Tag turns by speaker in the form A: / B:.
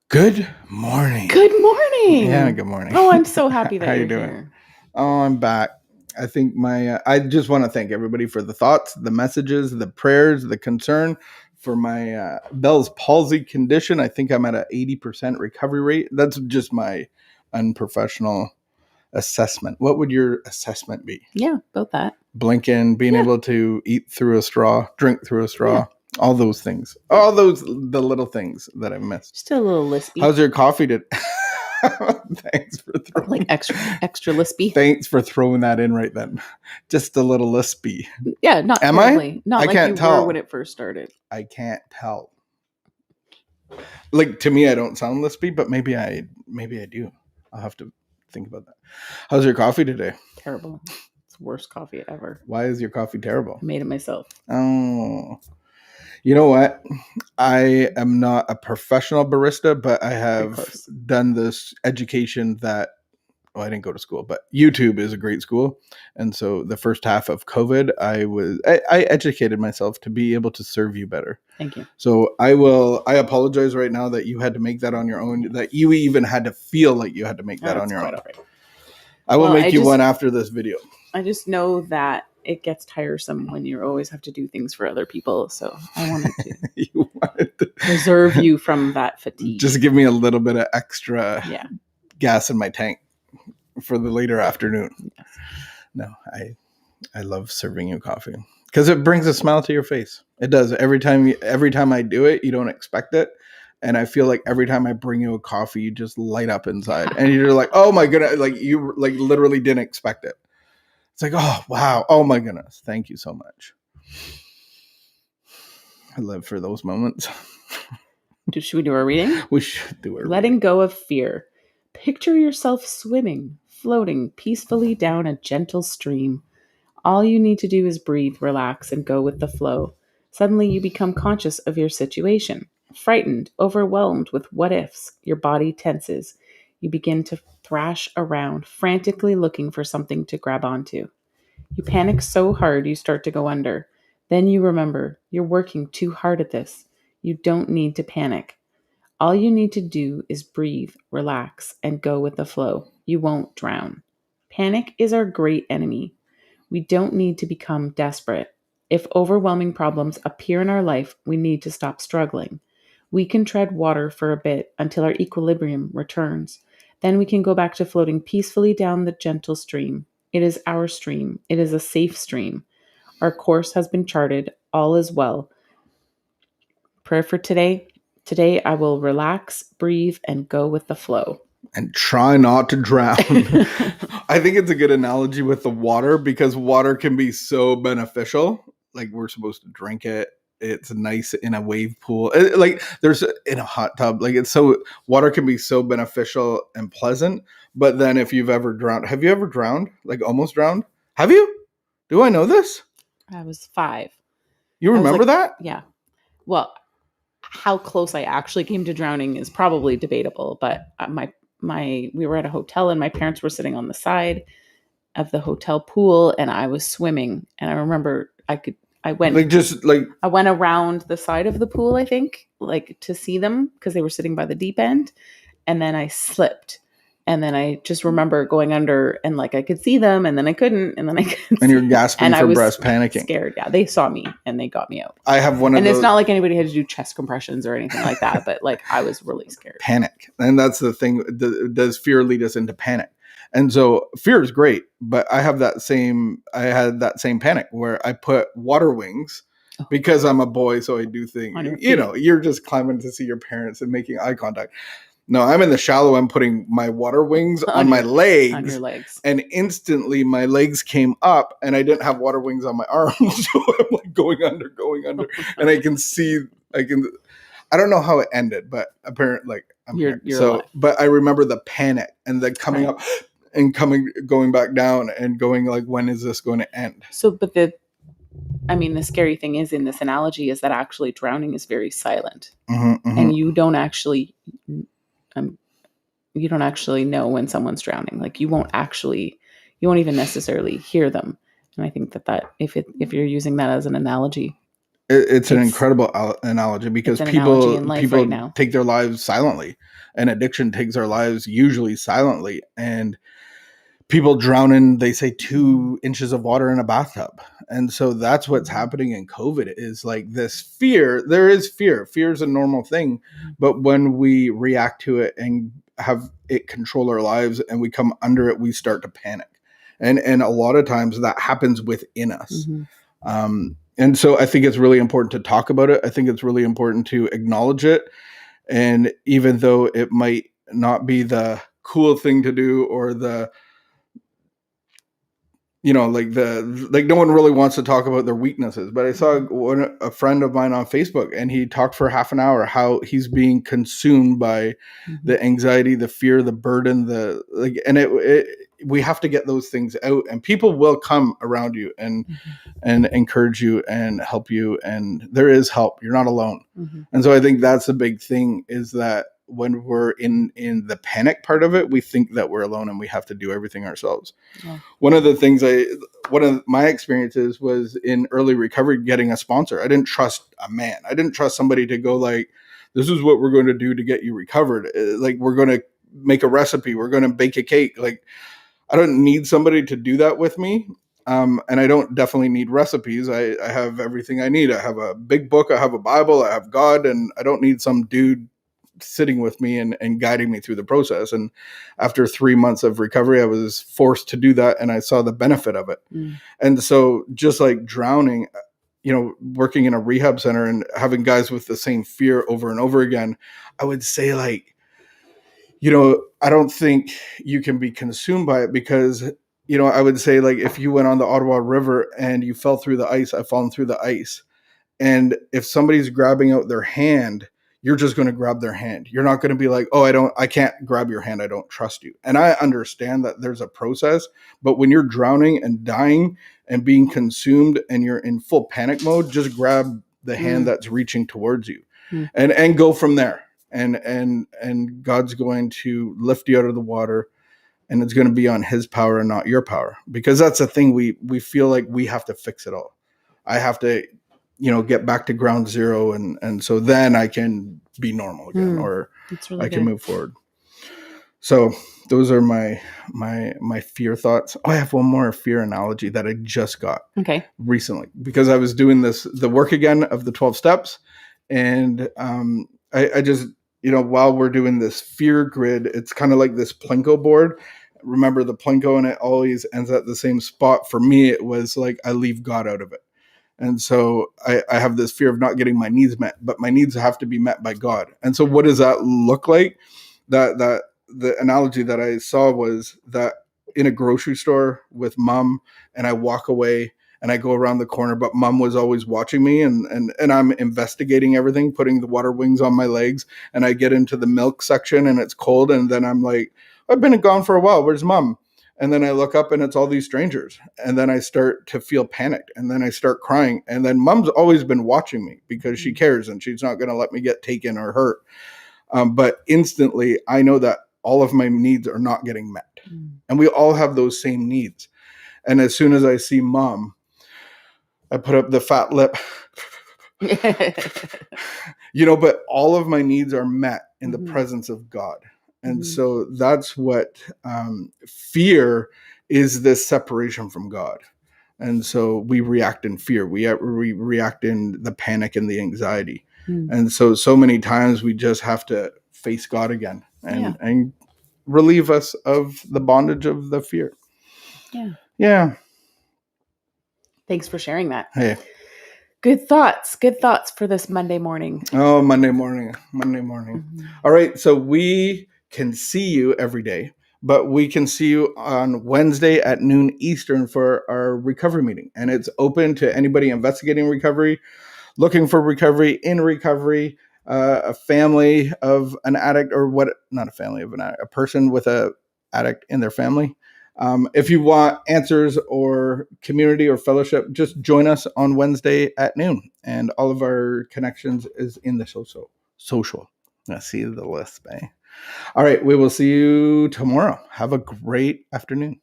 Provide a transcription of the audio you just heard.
A: Good morning.
B: Good morning.
A: Yeah, good morning.
B: Oh, I'm so happy that
A: How you
B: you're
A: doing?
B: here.
A: Oh, I'm back. I think I just want to thank everybody for the thoughts, the messages, the prayers, the concern for my Bell's palsy condition. I think I'm at a 80% recovery rate. That's just my unprofessional assessment. What would your assessment be?
B: Yeah, about that.
A: Blinking, being
B: Yeah.
A: able to eat through a straw, drink through a straw,
B: Yeah.
A: all those things. All those, the little things that I've missed.
B: Still a little lispy.
A: How's your coffee today? Thanks for throwing
B: like extra lispy.
A: Thanks for throwing that in right then. Just a little lispy.
B: Yeah, not
A: Am
B: terribly.
A: I?
B: Not
A: I
B: like
A: can't
B: you
A: tell.
B: were when it first started.
A: I can't tell. Like, to me, I don't sound lispy, but maybe I do. I'll have to think about that. How's your coffee today?
B: Terrible. It's the worst coffee ever.
A: Why is your coffee terrible?
B: I made it myself.
A: Oh. You know what? I am not a professional barista, but I have done this education that, well, I didn't go to school, but YouTube is a great school. And so the first half of COVID, I educated myself to be able to serve you better.
B: Thank you.
A: So I apologize right now that you had to make that on your own, that you even had to feel like you had to make that on your own. Right. I will make you one after this video.
B: I just know that it gets tiresome when you always have to do things for other people. So I wanted to preserve you from that fatigue.
A: Just give me a little bit of extra gas in my tank for the later afternoon. Yes. No, I love serving you coffee because it brings a smile to your face. It does. Every time I do it, you don't expect it. And I feel like every time I bring you a coffee, you just light up inside and you're like, oh my goodness, like you like literally didn't expect it. It's like, oh, wow. Oh, my goodness. Thank you so much. I live for those moments.
B: Should we do our reading?
A: We should do our
B: Letting go of fear. Picture yourself swimming, floating peacefully down a gentle stream. All you need to do is breathe, relax, and go with the flow. Suddenly, you become conscious of your situation. Frightened, overwhelmed with what ifs, your body tenses. You begin to thrash around, frantically looking for something to grab onto. You panic so hard you start to go under. Then you remember you're working too hard at this. You don't need to panic. All you need to do is breathe, relax, and go with the flow. You won't drown. Panic is our great enemy. We don't need to become desperate. If overwhelming problems appear in our life, we need to stop struggling. We can tread water for a bit until our equilibrium returns. Then we can go back to floating peacefully down the gentle stream. It is our stream. It is a safe stream. Our course has been charted. All is well. Prayer for today. Today I will relax, breathe, and go with the flow.
A: And try not to drown. I think it's a good analogy with the water because water can be so beneficial. Like we're supposed to drink it. It's nice in a wave pool. Like there's in a hot tub. Like water can be so beneficial and pleasant. But then if you've ever drowned, have you ever drowned? Like almost drowned? Have you? Do I know this?
B: I was 5.
A: You remember that?
B: Yeah. Well, how close I actually came to drowning is probably debatable, but we were at a hotel and my parents were sitting on the side of the hotel pool and I was swimming. And I remember I went around the side of the pool, I think, like to see them because they were sitting by the deep end. And then I slipped. And then I just remember going under and like I could see them and then I couldn't. And then I couldn't.
A: And you're gasping for breath, panicking.
B: Scared. Yeah. They saw me and they got me out.
A: I have one of those.
B: And it's not like anybody had to do chest compressions or anything like that. But like I was really scared.
A: Panic. And that's the thing. Does fear lead us into panic? And so fear is great, but I had that same panic where I put water wings because I'm a boy. So I do things, you're just climbing to see your parents and making eye contact. No, I'm in the shallow. I'm putting my water wings on my legs.
B: On your legs.
A: And instantly my legs came up and I didn't have water wings on my arms. So I'm like going under. And I don't know how it ended, but apparently like I'm here. So, but I remember the panic and the coming up and going back down and going like, when is this going to end?
B: So, but the scary thing is in this analogy is that actually drowning is very silent and you don't actually know when someone's drowning. Like you won't even necessarily hear them. And I think that if you're using that as an analogy,
A: It's an incredible analogy because people take their lives silently, and addiction takes our lives usually silently. And people drown in, they say, 2 inches of water in a bathtub. And so that's what's happening in COVID is like this fear. There is fear. Fear is a normal thing. But when we react to it and have it control our lives and we come under it, we start to panic. And a lot of times that happens within us. And so I think it's really important to talk about it. I think it's really important to acknowledge it. And even though it might not be the cool thing to do or the, like no one really wants to talk about their weaknesses, but I saw a friend of mine on Facebook and he talked for half an hour how he's being consumed by the anxiety, the fear, the burden, we have to get those things out, and people will come around you and encourage you and help you. And there is help. You're not alone. And so I think that's the big thing is that when we're in the panic part of it, we think that we're alone and we have to do everything ourselves. Yeah. One of my experiences was in early recovery, getting a sponsor. I didn't trust a man. I didn't trust somebody to go like, this is what we're going to do to get you recovered. Like, we're going to make a recipe. We're going to bake a cake. Like, I don't need somebody to do that with me. And I don't definitely need recipes. I have everything I need. I have a big book. I have a Bible. I have God. And I don't need some dude sitting with me and guiding me through the process. And after 3 months of recovery, I was forced to do that. And I saw the benefit of it. And so just like drowning, working in a rehab center and having guys with the same fear over and over again, I would say like, I don't think you can be consumed by it because, I would say like if you went on the Ottawa River and you fell through the ice, I've fallen through the ice. And if somebody's grabbing out their hand, you're just going to grab their hand. You're not going to be like, oh, I can't grab your hand. I don't trust you. And I understand that there's a process, but when you're drowning and dying and being consumed and you're in full panic mode, just grab the hand that's reaching towards you and go from there. And God's going to lift you out of the water, and it's going to be on his power and not your power, because that's the thing. We feel like we have to fix it all. I have to, get back to ground zero. And so then I can be normal again, or really I can move forward. So those are my fear thoughts. Oh, I have one more fear analogy that I just got recently, because I was doing the work again of the 12 steps. And I just, while we're doing this fear grid, it's kind of like this Plinko board. Remember the Plinko, and it always ends at the same spot. For me, it was like I leave God out of it. And so I have this fear of not getting my needs met, but my needs have to be met by God. And so what does that look like? That the analogy that I saw was that in a grocery store with mom, and I walk away and I go around the corner, but mom was always watching me, and I'm investigating everything, putting the water wings on my legs, and I get into the milk section and it's cold. And then I'm like, I've been gone for a while. Where's mom? And then I look up and it's all these strangers. And then I start to feel panicked, and then I start crying. And then mom's always been watching me because she cares and she's not going to let me get taken or hurt. But instantly I know that all of my needs are not getting met. And we all have those same needs. And as soon as I see mom, I put up the fat lip, but all of my needs are met in the presence of God. And so that's what fear is, this separation from God. And so we react in fear. We react in the panic and the anxiety. And so many times we just have to face God again and relieve us of the bondage of the fear. Yeah.
B: Thanks for sharing that.
A: Hey.
B: Good thoughts for this Monday morning.
A: Oh, Monday morning. All right. So we can see you every day, but we can see you on Wednesday at noon Eastern for our recovery meeting. And it's open to anybody investigating recovery, looking for recovery, in recovery, a family of an addict, or not a family of an addict, a person with a addict in their family. If you want answers or community or fellowship, just join us on Wednesday at noon. And all of our connections is in the social. I see the list, eh? All right. We will see you tomorrow. Have a great afternoon.